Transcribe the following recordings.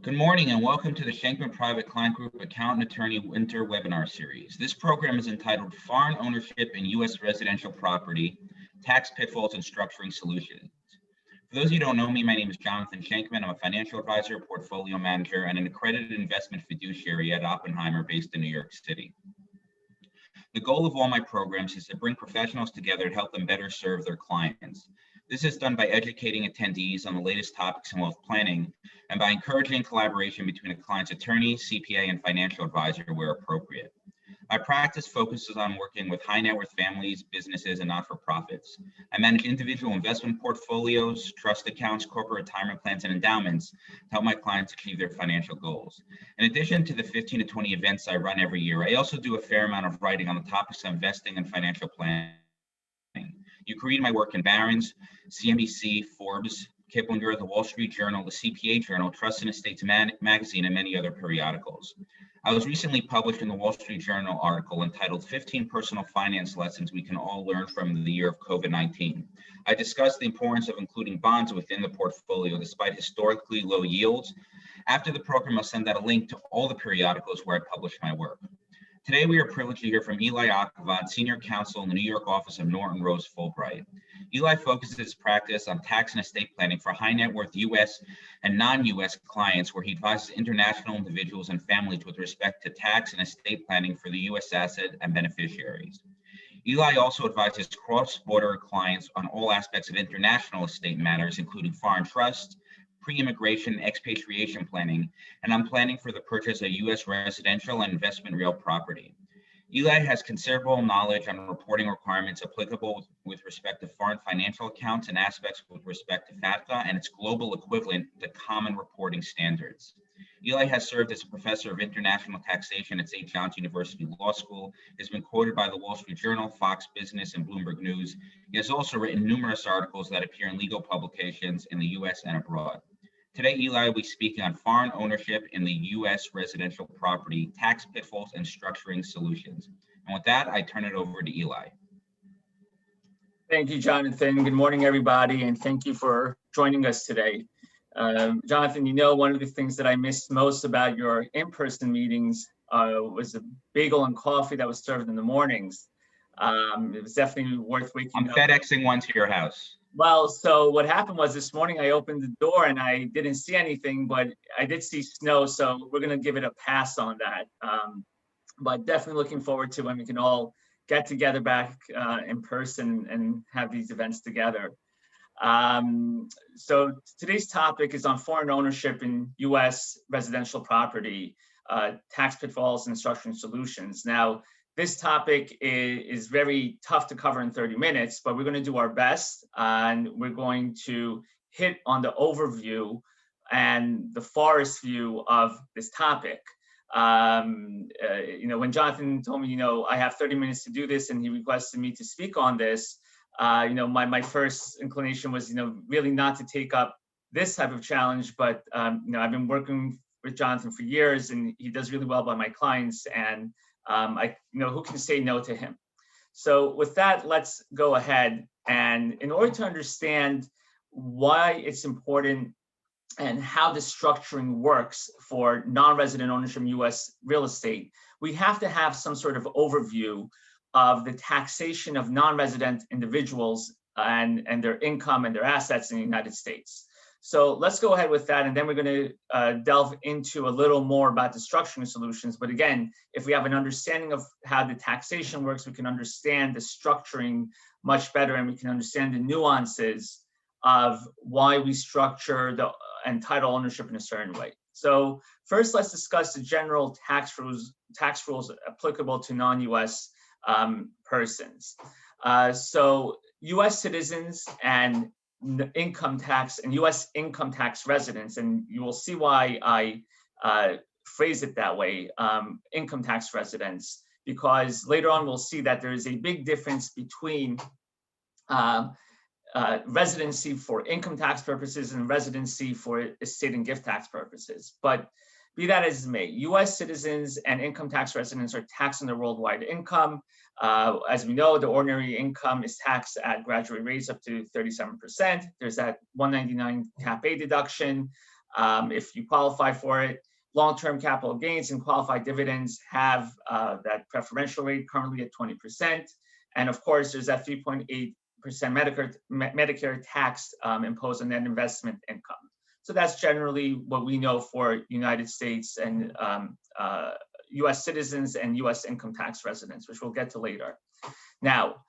Good morning and welcome to the Shenkman Private Client Group Accountant Attorney Winter Webinar Series. This program is entitled Foreign Ownership in U.S. Residential Property, Tax Pitfalls and Structuring Solutions. For those of you who don't know me, my name is Jonathan Shenkman. I'm a financial advisor, portfolio manager, and an accredited investment fiduciary at Oppenheimer based in New York City. The goal of all my programs is to bring professionals together to help them better serve their clients. This is done by educating attendees on the latest topics in wealth planning and by encouraging collaboration between a client's attorney, CPA, and financial advisor where appropriate. My practice focuses on working with high net worth families, businesses, and not-for-profits. I manage individual investment portfolios, trust accounts, corporate retirement plans, and endowments to help my clients achieve their financial goals. In addition to the 15 to 20 events I run every year, I also do a fair amount of writing on the topics of investing and financial planning. You can read my work in Barron's, CNBC, Forbes, Kiplinger, the Wall Street Journal, the CPA Journal, Trust and Estates Magazine, and many other periodicals. I was recently published in the Wall Street Journal article entitled 15 Personal Finance Lessons We Can All Learn from the Year of COVID-19. I discussed the importance of including bonds within the portfolio despite historically low yields. After the program, I'll send out a link to all the periodicals where I publish my work. Today, we are privileged to hear from Eli Akhavan, Senior Counsel in the New York office of Norton Rose Fulbright. Eli focuses his practice on tax and estate planning for high net worth U.S. and non-U.S. clients, where he advises international individuals and families with respect to tax and estate planning for the U.S. asset and beneficiaries. Eli also advises cross-border clients on all aspects of international estate matters, including foreign trusts, pre-immigration expatriation planning, and on planning for the purchase of U.S. residential and investment real property. Eli has considerable knowledge on reporting requirements applicable with respect to foreign financial accounts and aspects with respect to FATCA and its global equivalent, the Common Reporting Standards. Eli has served as a professor of international taxation at St. John's University Law School, has been quoted by the Wall Street Journal, Fox Business, and Bloomberg News. He has also written numerous articles that appear in legal publications in the U.S. and abroad. Today, Eli will be speaking on foreign ownership in the U.S. residential property, tax pitfalls, and structuring solutions. And with that, I turn it over to Eli. Thank you, Jonathan. Good morning, everybody, and thank you for joining us today. Jonathan, you know, one of the things that I missed most about your in-person meetings was a bagel and coffee that was served in the mornings. It was definitely worth waking up. I'm FedExing one to your house. Well, so what happened was this morning I opened the door and I didn't see anything, but I did see snow, so we're going to give it a pass on that. But definitely looking forward to when we can all get together back in person and have these events together. So today's topic is on foreign ownership in U.S. residential property, tax pitfalls and structuring solutions. Now, this topic is very tough to cover in 30 minutes, but we're going to do our best, and we're going to hit on the overview and the forest view of this topic. When Jonathan told me, I have 30 minutes to do this, and he requested me to speak on this, my first inclination was, really not to take up this type of challenge, but, I've been working with Jonathan for years, and he does really well by my clients, and who can say no to him? So with that, let's go ahead. And in order to understand why it's important and how the structuring works for non-resident ownership in U.S. real estate, we have to have some sort of overview of the taxation of non-resident individuals and their income and their assets in the United States. So let's go ahead with that, and then we're going to delve into a little more about the structuring solutions. But again, if we have an understanding of how the taxation works, we can understand the structuring much better, and we can understand the nuances of why we structure and title ownership in a certain way. So first, let's discuss the general tax rules applicable to non-U.S. Persons. So U.S. citizens and income tax and U.S. income tax residents, and you will see why I phrase it that way, income tax residents, because later on we'll see that there is a big difference between residency for income tax purposes and residency for estate and gift tax purposes. But be that as it may, U.S. citizens and income tax residents are taxed on their worldwide income. As we know, the ordinary income is taxed at graduate rates up to 37%. There's that 199 Cap A deduction. If you qualify for it, long-term capital gains and qualified dividends have that preferential rate currently at 20%. And of course, there's that 3.8% Medicare tax imposed on net investment income. So that's generally what we know for United States and US citizens and US income tax residents, which we'll get to later. Now,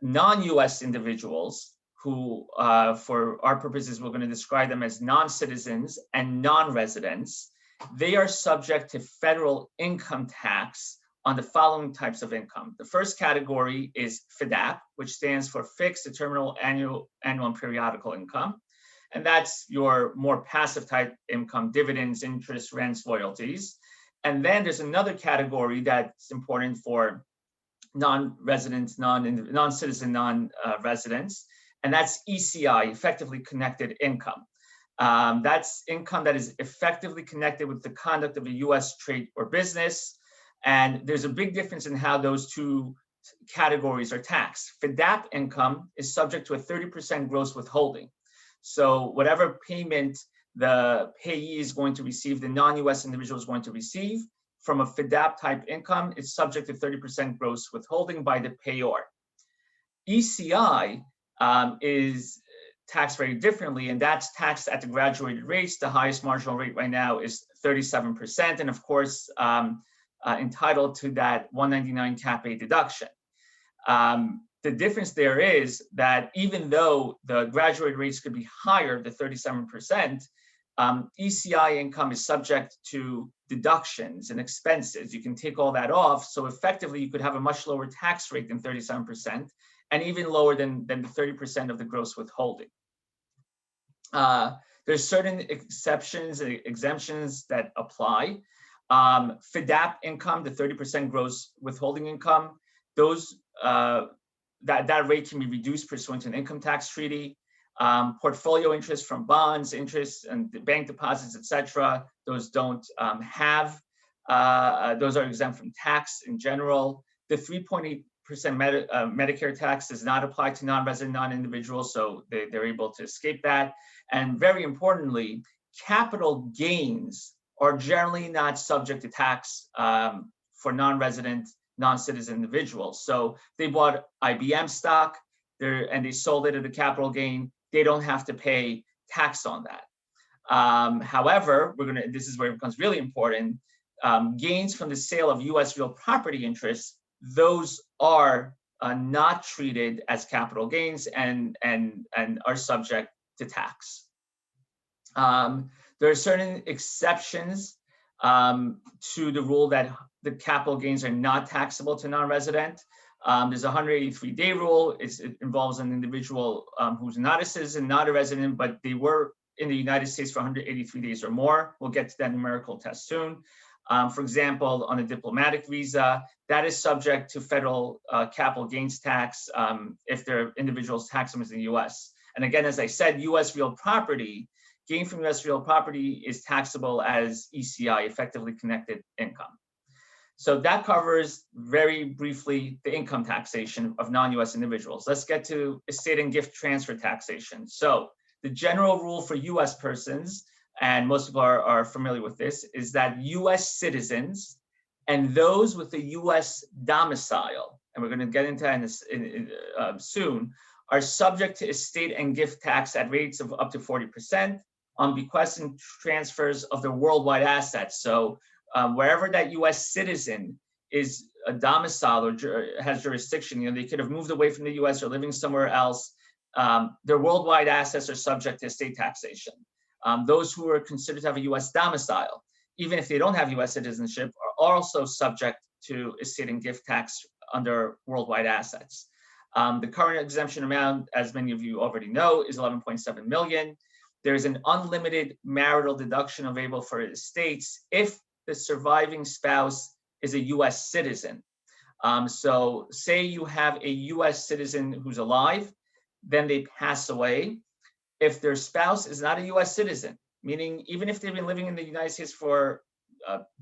non-US individuals who, for our purposes, we're going to describe them as non-citizens and non-residents, they are subject to federal income tax on the following types of income. The first category is FDAP, which stands for Fixed Determinable Annual and Periodical Income. And that's your more passive type income, dividends, interest, rents, royalties. And then there's another category that's important for non-residents, non-citizen, non-residents, and that's ECI, effectively connected income. That's income that is effectively connected with the conduct of a US trade or business. And there's a big difference in how those two categories are taxed. FDAP income is subject to a 30% gross withholding. So whatever payment the payee is going to receive, the non-US individual is going to receive from a FDAP type income, it's subject to 30% gross withholding by the payor. ECI is taxed very differently, and that's taxed at the graduated rates. The highest marginal rate right now is 37%, and of course, entitled to that 199 Cap A deduction. The difference there is that even though the graduated rates could be higher, the 37%, ECI income is subject to deductions and expenses. You can take all that off. So effectively, you could have a much lower tax rate than 37% and even lower than the 30% of the gross withholding. There's certain exceptions and exemptions that apply. FDAP income, the 30% gross withholding income, those that rate can be reduced pursuant to an income tax treaty. Portfolio interest from bonds, interest and bank deposits, etc. Those don't have, those are exempt from tax in general. The 3.8% Medicare tax does not apply to non-resident, non-individuals, so they're able to escape that. And very importantly, capital gains are generally not subject to tax for non-resident, non-citizen individuals. So they bought IBM stock and they sold it at a capital gain. They don't have to pay tax on that. However, this is where it becomes really important. Gains from the sale of US real property interests, those are not treated as capital gains and are subject to tax. There are certain exceptions to the rule that the capital gains are not taxable to non-resident. There's a 183-day rule. It involves an individual who's not a citizen, not a resident, but they were in the United States for 183 days or more. We'll get to that numerical test soon. For example, on a diplomatic visa, that is subject to federal capital gains tax if their individual's tax is in the US. And again, as I said, US real property, gain from US real property is taxable as ECI, effectively connected income. So that covers very briefly the income taxation of non-US individuals. Let's get to estate and gift transfer taxation. So the general rule for US persons, and most people are familiar with this, is that US citizens and those with a US domicile, and we're going to get into that soon, are subject to estate and gift tax at rates of up to 40% on bequests and transfers of their worldwide assets. So wherever that US citizen is a domicile or has jurisdiction, they could have moved away from the US or living somewhere else, their worldwide assets are subject to estate taxation. Those who are considered to have a US domicile, even if they don't have US citizenship, are also subject to estate and gift tax under worldwide assets. The current exemption amount, as many of you already know, is 11.7 million. There's an unlimited marital deduction available for estates if the surviving spouse is a US citizen. So say you have a US citizen who's alive, then they pass away. If their spouse is not a US citizen, meaning even if they've been living in the United States for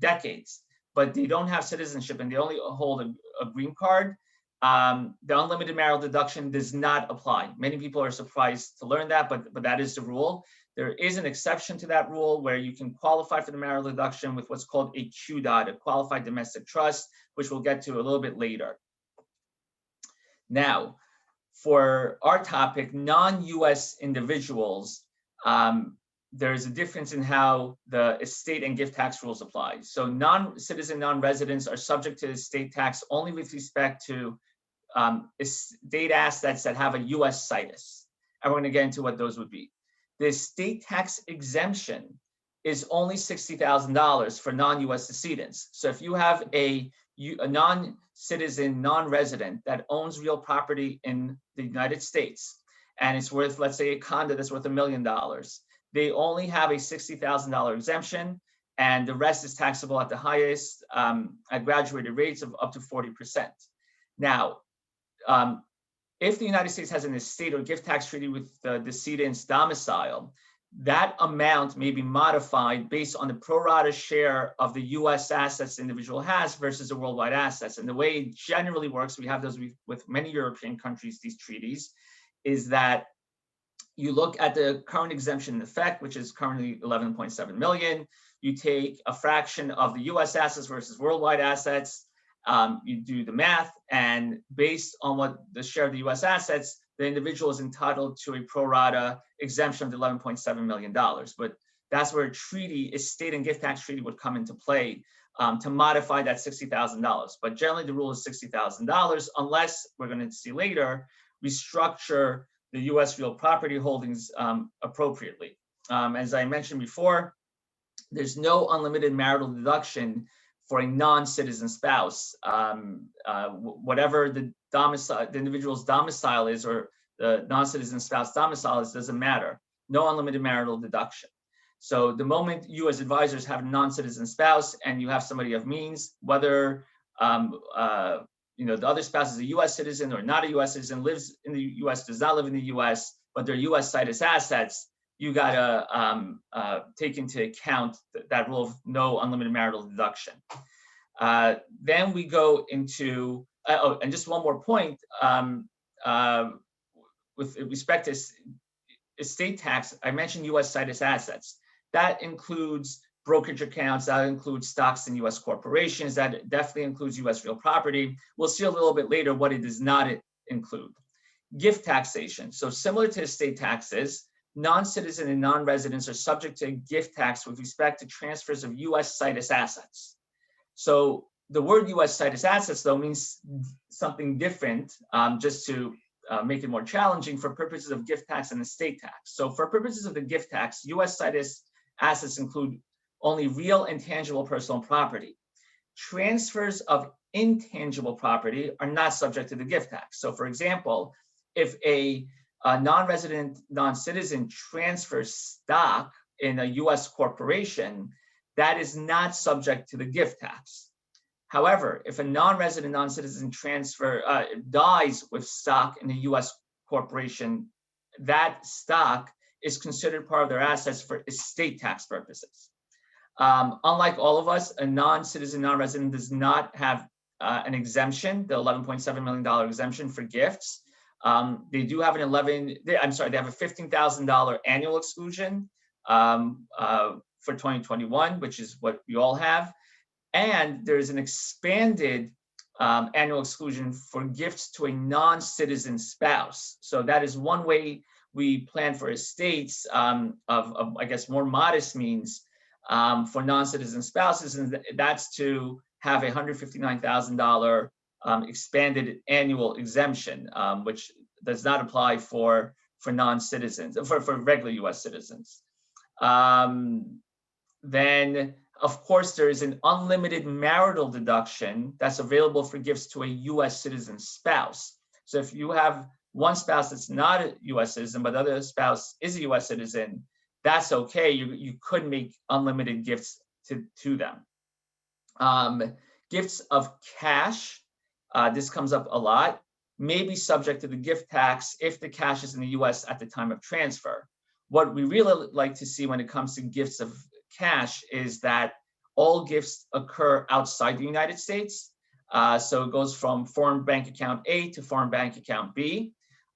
decades, but they don't have citizenship and they only hold a green card, the unlimited marital deduction does not apply. Many people are surprised to learn that, but that is the rule. There is an exception to that rule where you can qualify for the marital deduction with what's called a QDOT, a qualified domestic trust, which we'll get to a little bit later. Now, for our topic, non-US individuals, there's a difference in how the estate and gift tax rules apply. So non-citizen, non-residents are subject to estate tax only with respect to estate assets that have a US situs. And we're going to get into what those would be. The estate tax exemption is only $60,000 for non-US decedents. So if you have a non-citizen, non-resident that owns real property in the United States, and it's worth, let's say, a condo that's worth $1 million, they only have a $60,000 exemption, and the rest is taxable at the highest at graduated rates of up to 40%. Now, if the United States has an estate or gift tax treaty with the decedent's domicile, that amount may be modified based on the pro rata share of the US assets the individual has versus the worldwide assets. And the way it generally works, we have those with many European countries, these treaties, is that you look at the current exemption in effect, which is currently 11.7 million. You take a fraction of the US assets versus worldwide assets. You do the math, and based on what the share of the US assets, the individual is entitled to a pro rata exemption of the $11.7 million. But that's where a treaty, estate and gift tax treaty, would come into play to modify that $60,000. But generally, the rule is $60,000, unless we're going to see later, we structure the US real property holdings appropriately. As I mentioned before, there's no unlimited marital deduction for a non-citizen spouse. Whatever the domicile, the individual's domicile is, or the non-citizen spouse domicile is, doesn't matter. No unlimited marital deduction. So the moment you as advisors have a non-citizen spouse and you have somebody of means, whether the other spouse is a U.S. citizen or not a U.S. citizen, lives in the U.S., does not live in the U.S., but they're U.S. situs assets, you gotta take into account that rule of no unlimited marital deduction. Then we go into, and just one more point, with respect to estate tax, I mentioned U.S. situs assets. That includes brokerage accounts, that includes stocks in U.S. corporations, that definitely includes U.S. real property. We'll see a little bit later what it does not include. Gift taxation. So similar to estate taxes, non-citizen and non-residents are subject to a gift tax with respect to transfers of U.S. situs assets. So the word U.S. situs assets, though, means something different, just to make it more challenging for purposes of gift tax and estate tax. So for purposes of the gift tax, U.S. situs assets include only real and tangible personal property. Transfers of intangible property are not subject to the gift tax. So for example, if a non-resident, non-citizen transfers stock in a U.S. corporation, that is not subject to the gift tax. However, if a non-resident, non-citizen dies with stock in a U.S. corporation, that stock is considered part of their assets for estate tax purposes. Unlike all of us, a non-citizen, non-resident does not have an exemption, the $11.7 million exemption for gifts. They do have they have a $15,000 annual exclusion for 2021, which is what we all have. And there's an expanded annual exclusion for gifts to a non-citizen spouse. So that is one way we plan for estates of I guess, more modest means for non-citizen spouses, and that's to have a $159,000 expanded annual exemption, which does not apply for non-citizens, for regular U.S. citizens. Then, of course, there is an unlimited marital deduction that's available for gifts to a U.S. citizen spouse. So if you have one spouse that's not a U.S. citizen, but the other spouse is a U.S. citizen, that's okay. You could make unlimited gifts to them. Gifts of cash, this comes up a lot, may be subject to the gift tax if the cash is in the U.S. at the time of transfer. What we really like to see when it comes to gifts of cash is that all gifts occur outside the United States. So it goes from foreign bank account A to foreign bank account B.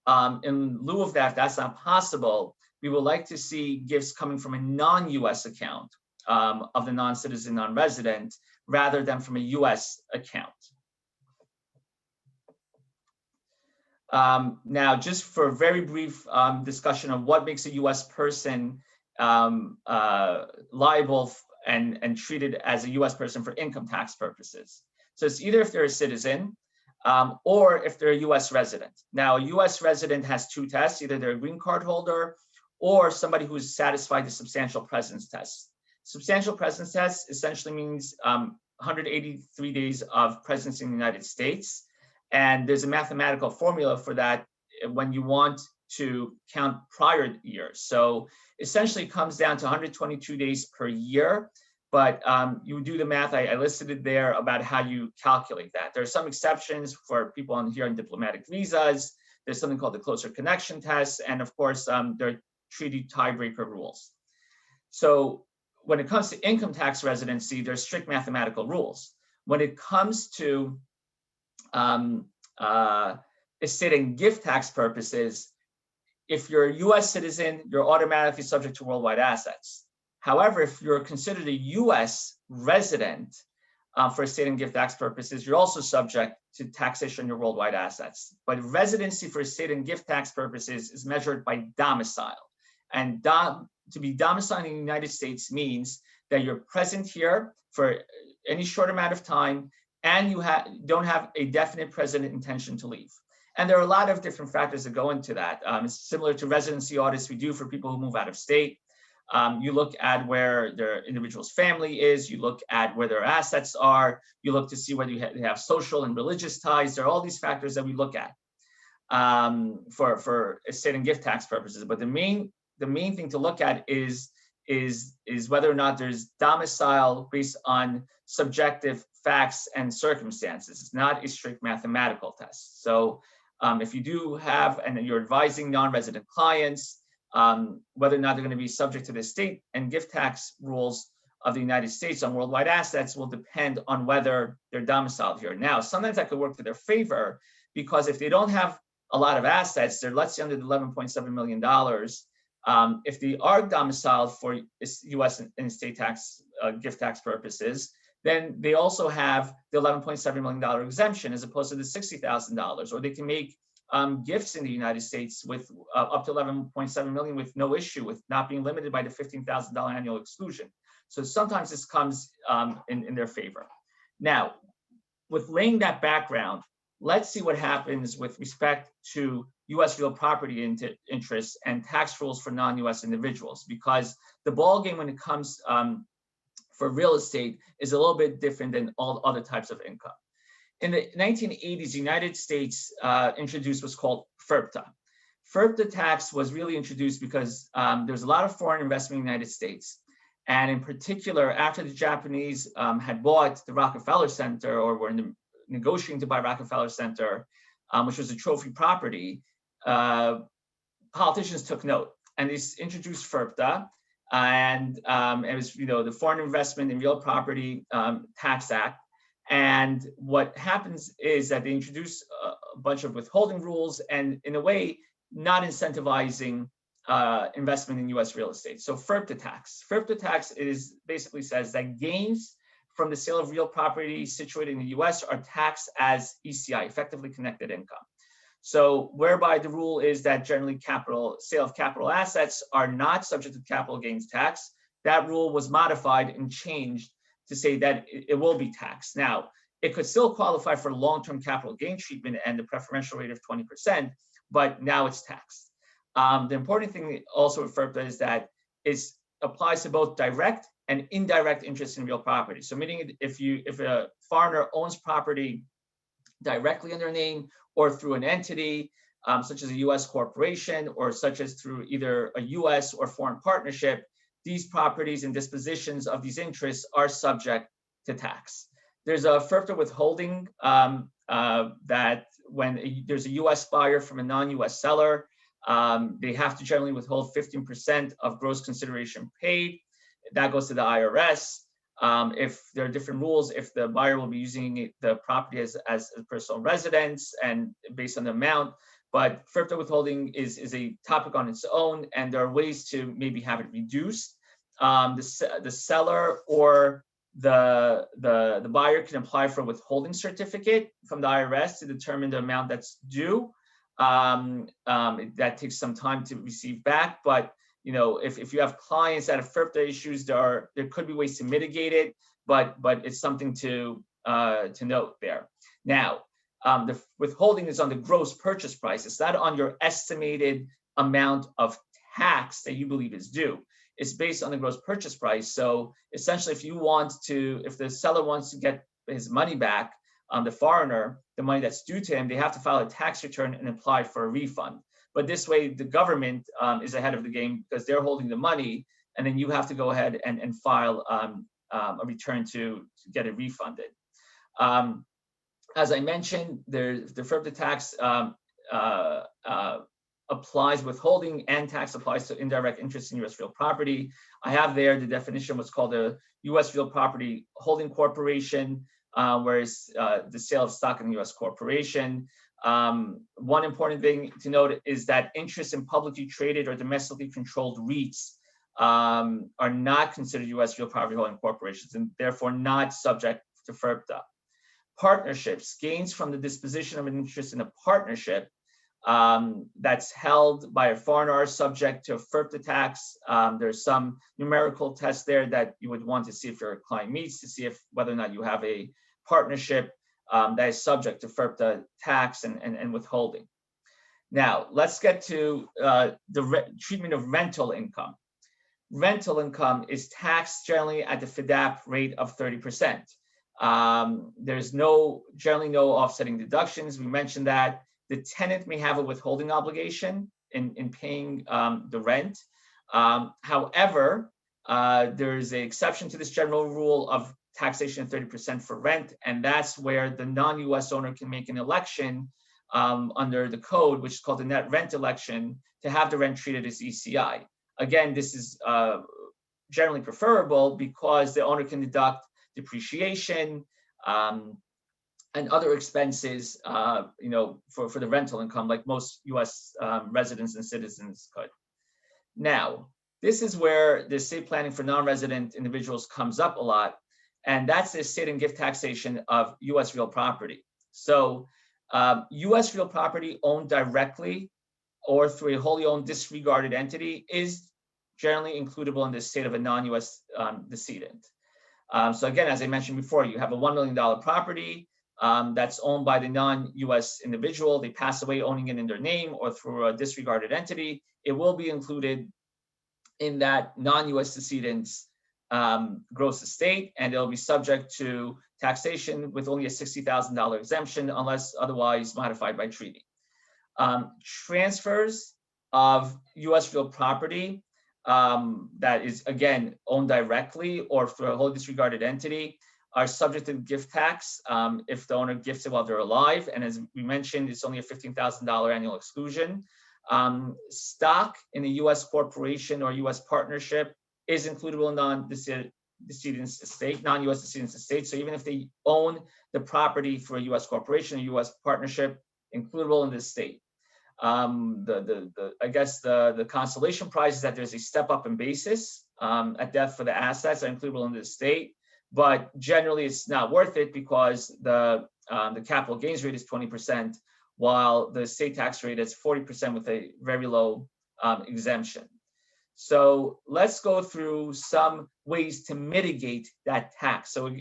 In lieu of that, if that's not possible, we would like to see gifts coming from a non-US account of the non-citizen, non-resident, rather than from a US account. Now, just for a very brief discussion of what makes a US person liable and treated as a US person for income tax purposes. So it's either if they're a citizen or if they're a US resident. Now, a US resident has two tests: either they're a green card holder or somebody who's satisfied the substantial presence test. Substantial presence test essentially means 183 days of presence in the United States. And there's a mathematical formula for that when you want to count prior years. So essentially it comes down to 122 days per year, but you do the math, I listed it there about how you calculate that. There are some exceptions for people on here on diplomatic visas. There's something called the closer connection test. And of course, there are treaty tiebreaker rules. So when it comes to income tax residency, there's strict mathematical rules. When it comes to estate and gift tax purposes, if you're a US citizen, you're automatically subject to worldwide assets. However, if you're considered a US resident for estate and gift tax purposes, you're also subject to taxation on your worldwide assets. But residency for estate and gift tax purposes is measured by domicile. And to be domiciled in the United States means that you're present here for any short amount of time, and you don't have a definite present intention to leave. And there are a lot of different factors that go into that. It's similar to residency audits we do for people who move out of state. You look at where their individual's family is, you look at where their assets are, you look to see whether they have social and religious ties. There are all these factors that we look at for estate and gift tax purposes. But the main thing to look at is whether or not there's domicile based on subjective facts and circumstances. It's not a strict mathematical test. So if you do have, and you're advising non-resident clients, whether or not they're going to be subject to the estate and gift tax rules of the United States on worldwide assets will depend on whether they're domiciled here. Now, sometimes that could work to their favor, because if they don't have a lot of assets, they're, let's say, under the $11.7 million. If they are domiciled for U.S. and estate tax, gift tax purposes, then they also have the $11.7 million exemption as opposed to the $60,000, or they can make gifts in the United States with up to $11.7 million with no issue, with not being limited by the $15,000 annual exclusion. So sometimes this comes in their favor. Now, with laying that background, let's see what happens with respect to U.S. real property interests and tax rules for non-U.S. individuals, because the ballgame when it comes for real estate is a little bit different than all other types of income. In the 1980s, the United States introduced what's called FIRPTA. FIRPTA tax was really introduced because there's a lot of foreign investment in the United States. And in particular, after the Japanese had bought the Rockefeller Center, or were negotiating to buy Rockefeller Center, which was a trophy property, politicians took note, and they introduced FIRPTA. And it was, the Foreign Investment in Real Property Tax Act. And what happens is that they introduce a bunch of withholding rules, and in a way, not incentivizing investment in U.S. real estate. So FIRPTA tax. FIRPTA tax basically says that gains from the sale of real property situated in the U.S. are taxed as ECI, effectively connected income. So whereby the rule is that generally sale of capital assets are not subject to capital gains tax. That rule was modified and changed to say that it will be taxed. Now, it could still qualify for long-term capital gain treatment and the preferential rate of 20%, but now it's taxed. The important thing also with FIRPTA is that it applies to both direct and indirect interest in real property. So meaning if a foreigner owns property directly in their name or through an entity, such as a US corporation, or such as through either a US or foreign partnership, these properties and dispositions of these interests are subject to tax. There's a FIRPTA withholding that when there's a US buyer from a non-US seller, they have to generally withhold 15% of gross consideration paid. That goes to the IRS. If there are different rules, if the buyer will be using the property as a personal residence and based on the amount. But FIRPTA withholding is a topic on its own, and there are ways to maybe have it reduced. The seller or the buyer can apply for a withholding certificate from the IRS to determine the amount that's due. That takes some time to receive back, but if you have clients that have FIRPTA issues, there could be ways to mitigate it, but it's something to note there. Now, the withholding is on the gross purchase price. It's not on your estimated amount of tax that you believe is due. It's based on the gross purchase price. So essentially, if the seller wants to get his money back, the foreigner, the money that's due to him, they have to file a tax return and apply for a refund. But this way, the government is ahead of the game because they're holding the money, and then you have to go ahead and file a return to get it refunded. As I mentioned, the FIRPTA tax applies, withholding and tax applies to indirect interest in U.S. real property. I have there the definition, what's called a U.S. real property holding corporation, whereas the sale of stock in the U.S. corporation. One important thing to note is that interest in publicly traded or domestically controlled REITs are not considered U.S. real property holding corporations and therefore not subject to FIRPTA. Partnerships, gains from the disposition of an interest in a partnership that's held by a foreigner are subject to a FIRPTA tax. There's some numerical tests there that you would want to see if your client meets to see whether or not you have a partnership that is subject to FIRPTA tax and withholding. Now, let's get to the treatment of rental income. Rental income is taxed generally at the FDAP rate of 30%. There's generally no offsetting deductions. We mentioned that. The tenant may have a withholding obligation in paying the rent. However, there's an exception to this general rule of taxation of 30% for rent, and that's where the non-U.S. owner can make an election under the code, which is called the net rent election, to have the rent treated as ECI. Again, this is generally preferable because the owner can deduct depreciation and other expenses, for the rental income, like most U.S. residents and citizens could. Now, this is where the estate planning for non-resident individuals comes up a lot, and that's the estate and gift taxation of U.S. real property. So, U.S. real property owned directly or through a wholly owned disregarded entity is generally includable in the estate of a non-U.S. decedent. So again, as I mentioned before, you have a $1 million property that's owned by the non-U.S. individual. They pass away owning it in their name or through a disregarded entity. It will be included in that non-U.S. decedent's gross estate, and it'll be subject to taxation with only a $60,000 exemption unless otherwise modified by treaty. Transfers of U.S. real property that is, again, owned directly or through a wholly disregarded entity are subject to gift tax if the owner gifts it while they're alive. And as we mentioned, it's only a $15,000 annual exclusion. Stock in a U.S. corporation or U.S. partnership is includable in non-decedent's estate, non-U.S. decedent's estate. So even if they own the property for a U.S. corporation or U.S. partnership, includable in the estate. I guess the consolation prize is that there's a step up in basis at death for the assets are includable in the estate, but generally it's not worth it because the capital gains rate is 20%, while the estate tax rate is 40% with a very low exemption. So let's go through some ways to mitigate that tax. So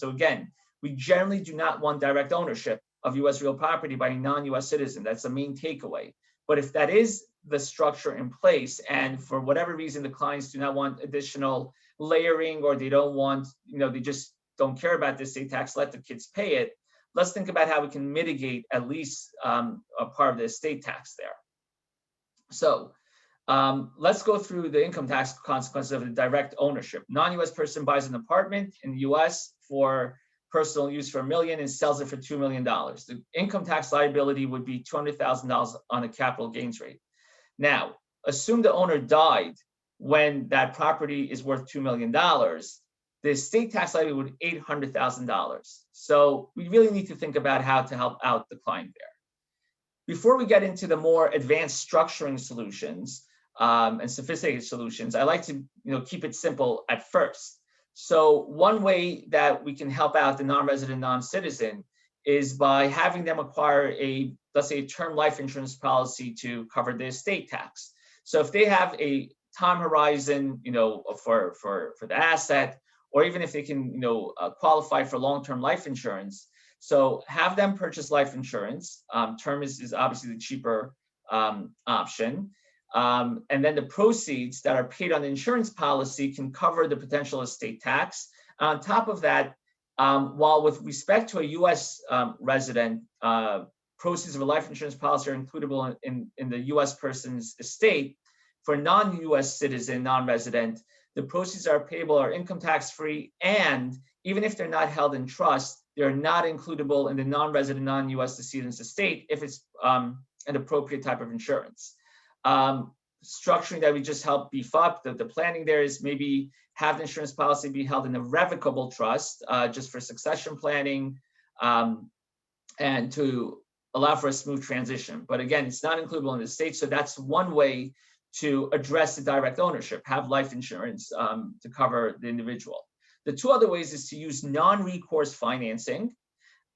again, we generally do not want direct ownership of U.S. real property by a non-U.S. citizen. That's the main takeaway. But if that is the structure in place, and for whatever reason the clients do not want additional layering, or they don't want, they just don't care about the estate tax, let the kids pay it, let's think about how we can mitigate at least a part of the estate tax there. So let's go through the income tax consequences of the direct ownership. Non-U.S. person buys an apartment in the U.S. for personal use for $1 million and sells it for $2 million. The income tax liability would be $200,000 on a capital gains rate. Now, assume the owner died when that property is worth $2 million. the estate tax liability would be $800,000. So we really need to think about how to help out the client there. Before we get into the more advanced structuring solutions and sophisticated solutions, I like to keep it simple at first. So one way that we can help out the non-resident, non-citizen is by having them acquire let's say, a term life insurance policy to cover the estate tax. So if they have a time horizon, for the asset, or even if they can, qualify for long-term life insurance, so have them purchase life insurance. Term is obviously the cheaper option. And then the proceeds that are paid on the insurance policy can cover the potential estate tax. On top of that, while with respect to a U.S. Resident, proceeds of a life insurance policy are includable in the U.S. person's estate, for non-U.S. citizen, non-resident, the proceeds are payable are income tax free, and even if they're not held in trust, they're not includable in the non-resident, non-U.S. decedent's estate if it's an appropriate type of insurance. Structuring that we just help beef up, the planning there is maybe have the insurance policy be held in a revocable trust just for succession planning and to allow for a smooth transition. But again, it's not includable in the estate, so that's one way to address the direct ownership, have life insurance to cover the individual. The two other ways is to use non-recourse financing.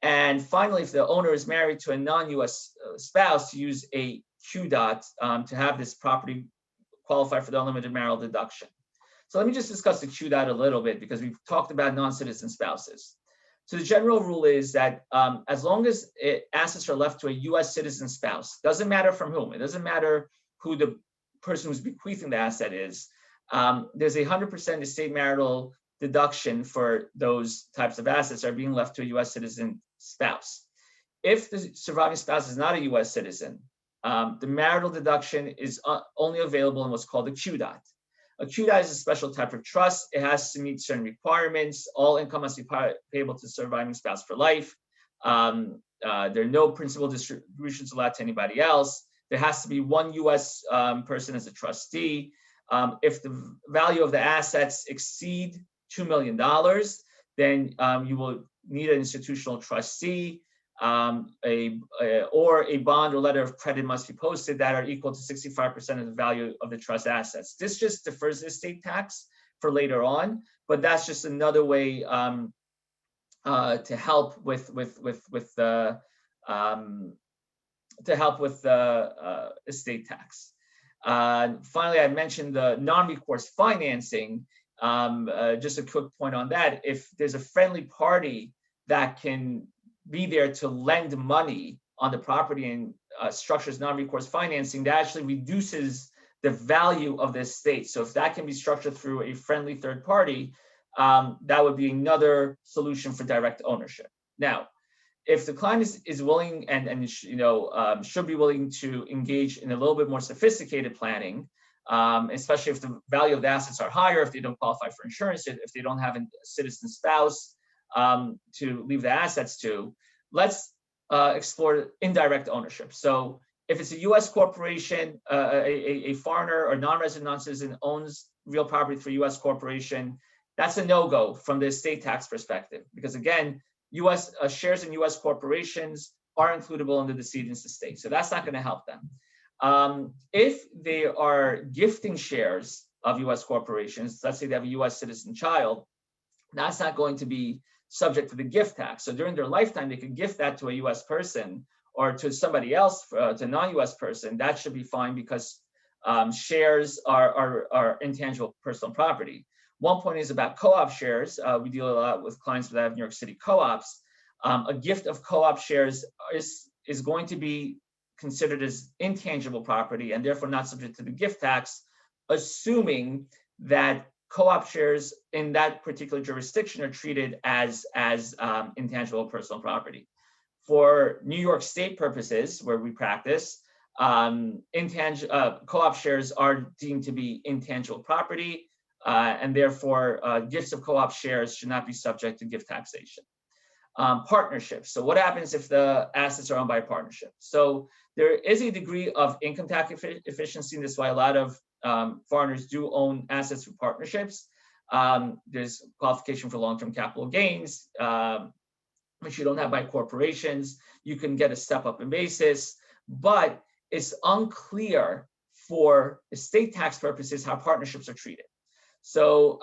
And finally, if the owner is married to a non-U.S. spouse, to use a QDOT to have this property qualify for the unlimited marital deduction. So let me just discuss the QDOT a little bit because we've talked about non-citizen spouses. So the general rule is that as long as assets are left to a U.S. citizen spouse, doesn't matter from whom, it doesn't matter who the person who's bequeathing the asset is, there's a 100% estate marital deduction for those types of assets are being left to a U.S. citizen spouse. If the surviving spouse is not a U.S. citizen, the marital deduction is only available in what's called a QDOT. A QDOT is a special type of trust. It has to meet certain requirements. All income must be payable to the surviving spouse for life. There are no principal distributions allowed to anybody else. There has to be one U.S. person as a trustee. If the value of the assets exceed $2 million, then you will need an institutional trustee, or a bond or letter of credit must be posted that are equal to 65% of the value of the trust assets. This just defers the estate tax for later on, but that's just another way to help with the estate tax. Finally, I mentioned the non-recourse financing. Just a quick point on that. If there's a friendly party that can be there to lend money on the property and structures non-recourse financing, that actually reduces the value of the estate. So if that can be structured through a friendly third party, that would be another solution for direct ownership. Now, if the client is willing and should be willing to engage in a little bit more sophisticated planning, especially if the value of the assets are higher, if they don't qualify for insurance, if they don't have a citizen spouse to leave the assets to, let's explore indirect ownership. So if it's a U.S. corporation, a foreigner or non-resident, non-citizen owns real property through a U.S. corporation, that's a no-go from the estate tax perspective, because again, U.S. shares in U.S. corporations are includable in the decedent's estate. So that's not going to help them. If they are gifting shares of U.S. corporations, let's say they have a U.S. citizen child, that's not going to be subject to the gift tax. So during their lifetime, they could gift that to a U.S. person or to somebody else, to a non-U.S. person. That should be fine because shares are intangible personal property. One point is about co-op shares. We deal a lot with clients that have New York City co-ops. A gift of co-op shares is going to be considered as intangible property and therefore not subject to the gift tax, assuming that co-op shares in that particular jurisdiction are treated as intangible personal property. For New York State purposes, where we practice, co-op shares are deemed to be intangible property, and therefore gifts of co-op shares should not be subject to gift taxation. Partnerships. So what happens if the assets are owned by a partnership? So there is a degree of income tax efficiency, and that's why a lot of foreigners do own assets through partnerships. There's qualification for long-term capital gains, which you don't have by corporations. You can get a step up in basis, but it's unclear for estate tax purposes how partnerships are treated. So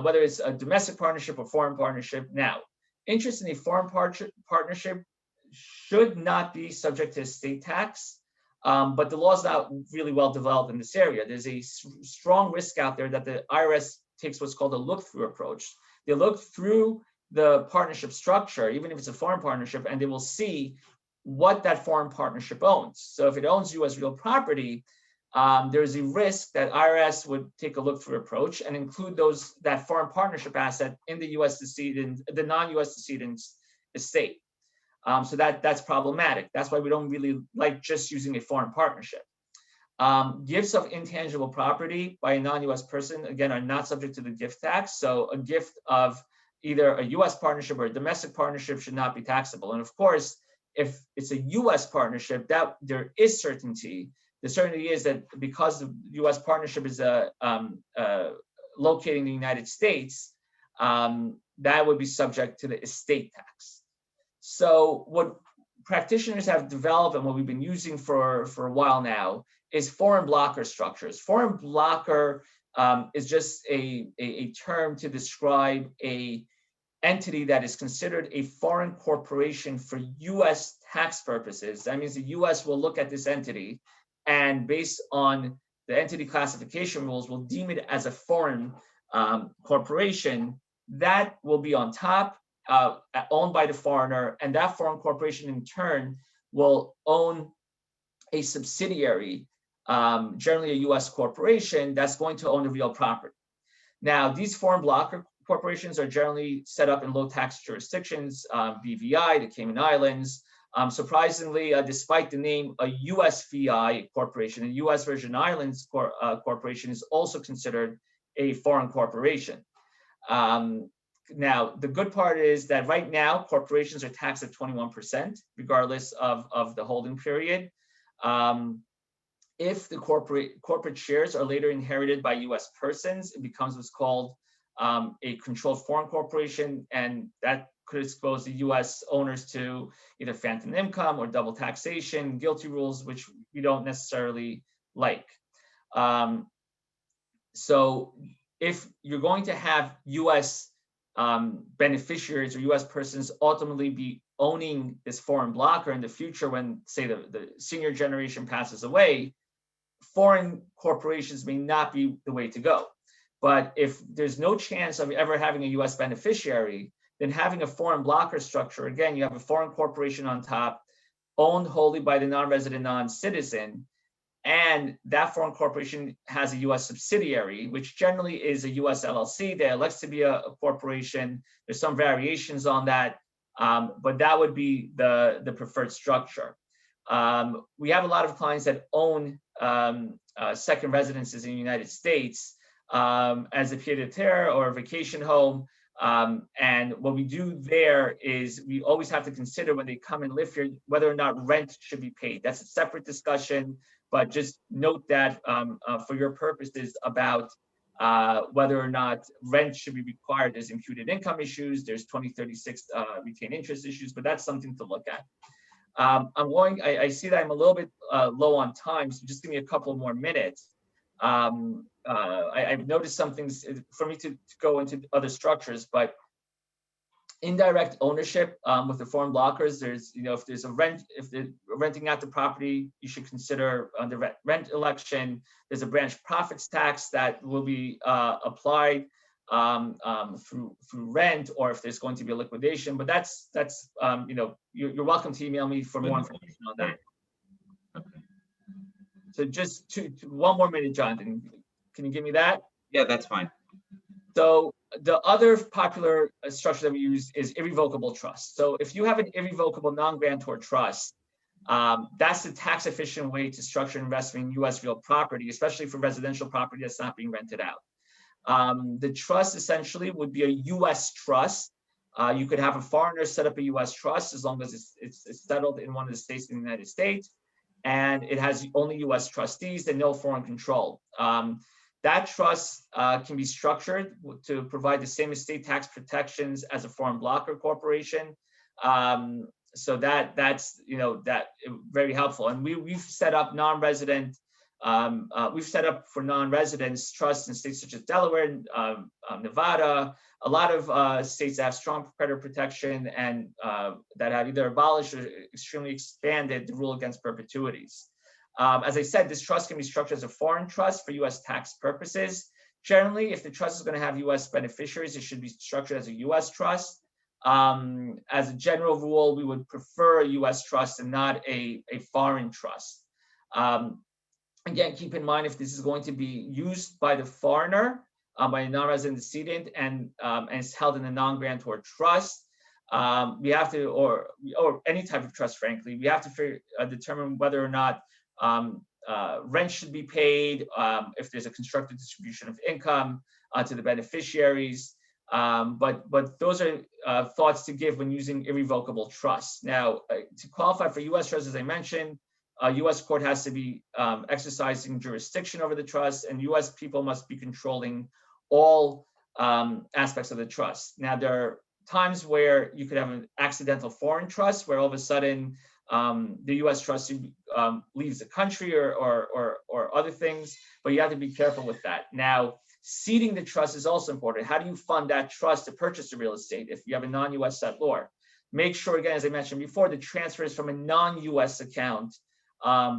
whether it's a domestic partnership or foreign partnership. Now, interestingly, foreign partnership should not be subject to estate tax, but the law is not really well developed in this area. There's a strong risk out there that the IRS takes what's called a look-through approach. They look through the partnership structure, even if it's a foreign partnership, and they will see what that foreign partnership owns. So if it owns U.S. real property, there's a risk that IRS would take a look-through approach and include that foreign partnership asset in the U.S. decedent, the non-U.S. decedent's estate. So that's problematic. That's why we don't really like just using a foreign partnership. Gifts of intangible property by a non-U.S. person, again, are not subject to the gift tax. So a gift of either a U.S. partnership or a domestic partnership should not be taxable. And of course, if it's a U.S. partnership, that there is certainty. The certainty is that because the U.S. partnership is located in the United States, that would be subject to the estate tax. So what practitioners have developed and what we've been using for a while now is foreign blocker structures. Foreign blocker is just a term to describe a entity that is considered a foreign corporation for U.S. tax purposes. That means the U.S. will look at this entity and based on the entity classification rules will deem it as a foreign corporation. That will be on top, owned by the foreigner, and that foreign corporation in turn will own a subsidiary, generally a U.S. corporation, that's going to own the real property. Now, these foreign blocker corporations are generally set up in low tax jurisdictions, BVI, the Cayman Islands. Surprisingly, despite the name, a U.S. VI corporation, a U.S. Virgin Islands corporation is also considered a foreign corporation. Now, the good part is that right now, corporations are taxed at 21%, regardless of the holding period. If the corporate shares are later inherited by U.S. persons, it becomes what's called a controlled foreign corporation, and that could expose the U.S. owners to either phantom income or double taxation, guilty rules, which we don't necessarily like. So if you're going to have U.S. beneficiaries or U.S. persons ultimately be owning this foreign blocker in the future when, say, the senior generation passes away, foreign corporations may not be the way to go. But if there's no chance of ever having a U.S. beneficiary, then having a foreign blocker structure, again, you have a foreign corporation on top, owned wholly by the non-resident non-citizen, and that foreign corporation has a U.S. subsidiary, which generally is a U.S. LLC that elects to be a corporation. There's some variations on that, but that would be the preferred structure. We have a lot of clients that own second residences in the United States as a pied-à-terre or a vacation home. And what we do there is we always have to consider when they come and live here, whether or not rent should be paid. That's a separate discussion, but just note that for your purposes about whether or not rent should be required. There's imputed income issues, there's 2036 retained interest issues, but that's something to look at. I see that I'm a little bit low on time, so just give me a couple more minutes. I've noticed some things for me to go into other structures, but indirect ownership with the foreign blockers, there's, if there's if they're renting out the property, you should consider the rent election. There's a branch profits tax that will be applied through rent, or if there's going to be a liquidation. But that's you're welcome to email me for more information on that. So just one more minute, Jonathan. Can you give me that? Yeah, that's fine. So the other popular structure that we use is irrevocable trust. So if you have an irrevocable non-grantor trust, that's the tax efficient way to structure investment in U.S. real property, especially for residential property that's not being rented out. The trust essentially would be a U.S. trust. You could have a foreigner set up a U.S. trust as long as it's settled in one of the states in the United States, and it has only U.S. trustees and no foreign control. That trust can be structured to provide the same estate tax protections as a foreign blocker corporation. So that's very helpful. And we've set up non-resident. We've set up for non-residents trusts in states such as Delaware, Nevada, a lot of states that have strong creditor protection and that have either abolished or extremely expanded the rule against perpetuities. As I said, this trust can be structured as a foreign trust for U.S. tax purposes. Generally, if the trust is going to have U.S. beneficiaries, it should be structured as a U.S. trust. As a general rule, we would prefer a U.S. trust and not a foreign trust. Again, keep in mind if this is going to be used by the foreigner, by a non-resident decedent, and it's held in a non-grantor trust, we have to, or any type of trust, frankly, we have to determine whether or not rent should be paid, if there's a constructive distribution of income to the beneficiaries. But those are thoughts to give when using irrevocable trust. Now, to qualify for U.S. trust, as I mentioned, a U.S. court has to be exercising jurisdiction over the trust, and U.S. people must be controlling all aspects of the trust. Now, there are times where you could have an accidental foreign trust, where all of a sudden the U.S. trustee leaves the country or other things, but you have to be careful with that. Now, seeding the trust is also important. How do you fund that trust to purchase the real estate if you have a non-U.S. settlor? Make sure, again, as I mentioned before, the transfer is from a non-U.S. account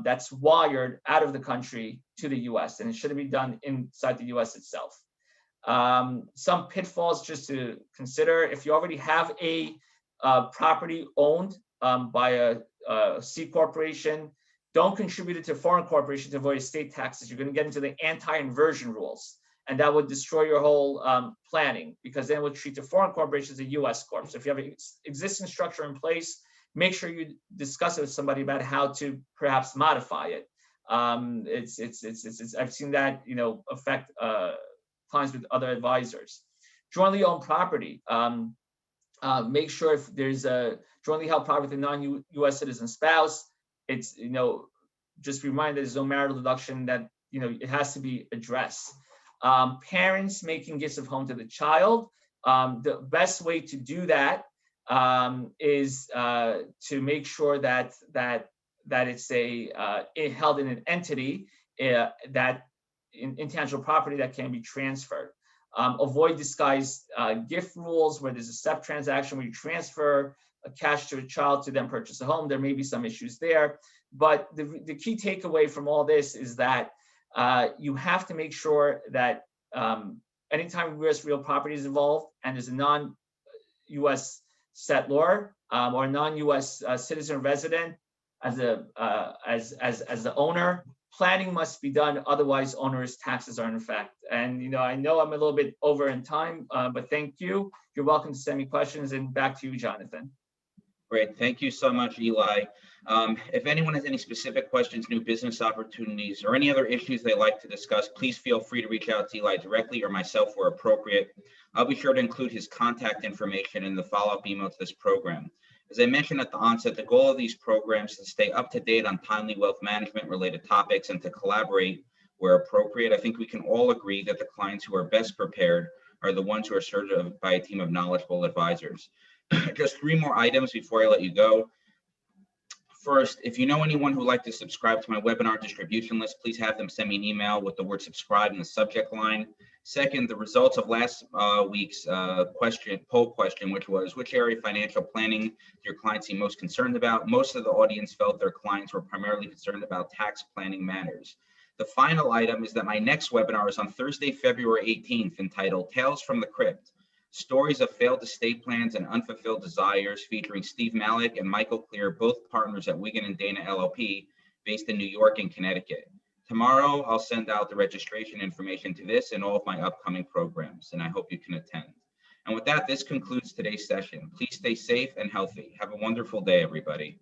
that's wired out of the country to the U.S., and it shouldn't be done inside the U.S. itself. Some pitfalls just to consider: if you already have a property owned by a C corporation, don't contribute it to a foreign corporation to avoid estate taxes. You're going to get into the anti-inversion rules, and that would destroy your whole planning, because then it would treat the foreign corporation as a U.S. corp. So if you have an existing structure in place, make sure you discuss it with somebody about how to perhaps modify it. I've seen that affect clients with other advisors. Jointly owned property. Make sure if there's a jointly held property with a non-U.S. citizen spouse, it's just remind that there's no marital deduction, that it has to be addressed. Parents making gifts of home to the child. The best way to do that is to make sure that it's held in an entity that intangible property that can be transferred. Avoid disguised gift rules where there's a step transaction where you transfer cash to a child to then purchase a home. There may be some issues there, but the key takeaway from all this is that you have to make sure that anytime U.S. real property is involved and there's a non-U.S. settlor or a non-U.S. citizen or resident as the owner, planning must be done. Otherwise, owner's taxes are in effect. And I know I'm a little bit over in time, but thank you. You're welcome to send me questions. And back to you, Jonathan. Great. Thank you so much, Eli. If anyone has any specific questions, new business opportunities, or any other issues they'd like to discuss, please feel free to reach out to Eli directly or myself where appropriate. I'll be sure to include his contact information in the follow-up email to this program. As I mentioned at the onset, the goal of these programs is to stay up to date on timely wealth management related topics and to collaborate where appropriate. I think we can all agree that the clients who are best prepared are the ones who are served by a team of knowledgeable advisors. Just 3 more items before I let you go. First, if you know anyone who would like to subscribe to my webinar distribution list, please have them send me an email with the word subscribe in the subject line. Second, the results of last week's poll question, which was, which area of financial planning do your clients seem most concerned about? Most of the audience felt their clients were primarily concerned about tax planning matters. The final item is that my next webinar is on Thursday, February 18th, entitled Tales from the Crypt: Stories of Failed Estate Plans and Unfulfilled Desires, featuring Steve Malik and Michael Clear, both partners at Wigan and Dana LLP, based in New York and Connecticut. Tomorrow, I'll send out the registration information to this and all of my upcoming programs, and I hope you can attend. And with that, this concludes today's session. Please stay safe and healthy. Have a wonderful day, everybody.